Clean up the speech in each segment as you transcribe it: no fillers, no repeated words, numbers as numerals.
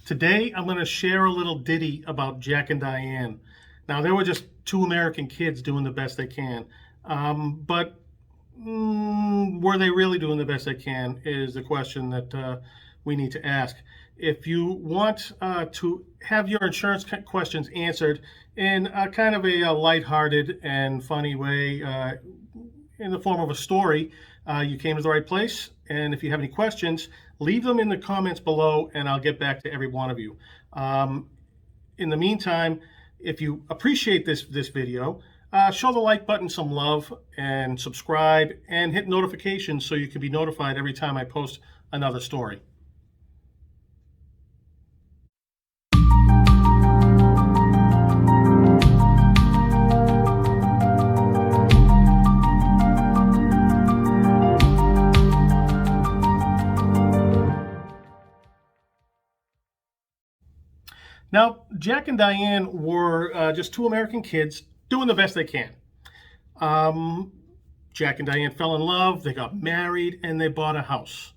Today, I'm going to share a little ditty about Jack and Diane. Now, they were just two American kids doing the best they can. But were they really doing the best they can is the question that we need to ask. If you want to have your insurance questions answered in a kind of a lighthearted and funny way, in the form of a story, you came to the right place. And if you have any questions, leave them in the comments below and I'll get back to every one of you. In the meantime, if you appreciate this video, show the like button some love and subscribe and hit notifications so you can be notified every time I post another story. Now, Jack and Diane were just two American kids doing the best they can. Jack and Diane fell in love, they got married, and they bought a house.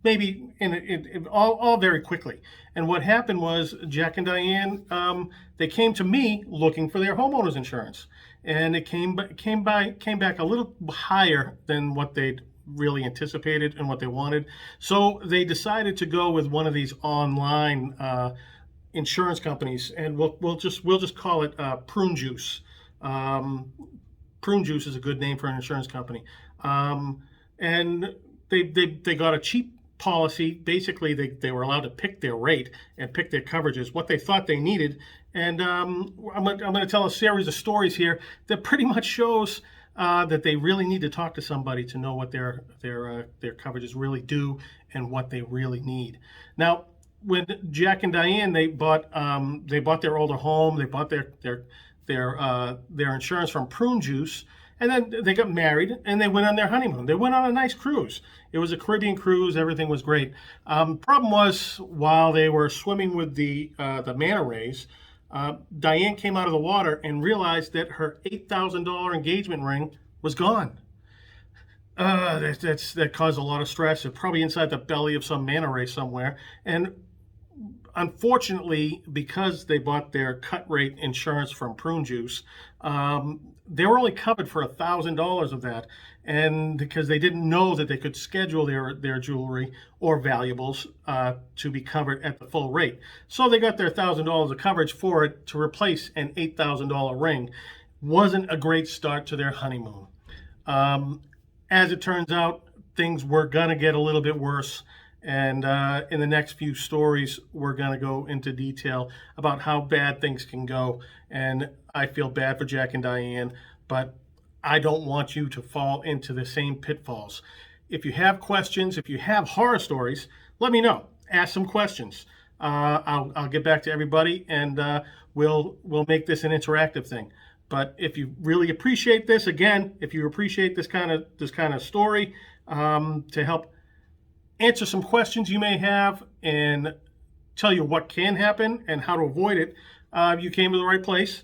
Maybe all very quickly. And what happened was Jack and Diane, they came to me looking for their homeowners insurance. And it came back a little higher than what they'd really anticipated and what they wanted. So they decided to go with one of these online insurance companies, and we'll just call it Prune Juice. Prune Juice is a good name for an insurance company. And they got a cheap policy. Basically, they were allowed to pick their rate and pick their coverages, what they thought they needed. And I'm going to tell a series of stories here that pretty much shows that they really need to talk to somebody to know what their coverages really do and what they really need. Now, when Jack and Diane, they bought their older home, they bought their insurance from Prune Juice, and then they got married and they went on their honeymoon. They went on a nice cruise. It was a Caribbean cruise. Everything was great. Problem was, while they were swimming with the manta rays, Diane came out of the water and realized that her $8,000 engagement ring was gone. That caused a lot of stress. It's probably inside the belly of some manta ray somewhere. And unfortunately, because they bought their cut rate insurance from Prune Juice, they were only covered for $1,000 of that. And because they didn't know that they could schedule their jewelry or valuables to be covered at the full rate. So they got their $1,000 of coverage for it to replace an $8,000 ring. Wasn't a great start to their honeymoon. As it turns out, things were gonna get a little bit worse. And in the next few stories, we're going to go into detail about how bad things can go. And I feel bad for Jack and Diane, but I don't want you to fall into the same pitfalls. If you have questions, if you have horror stories, let me know. Ask some questions. I'll get back to everybody, and we'll make this an interactive thing. But if you really appreciate this, again, if you appreciate this kind of story, to help answer some questions you may have and tell you what can happen and how to avoid it, you came to the right place.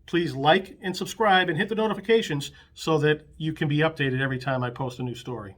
Please like and subscribe and hit the notifications so that you can be updated every time I post a new story.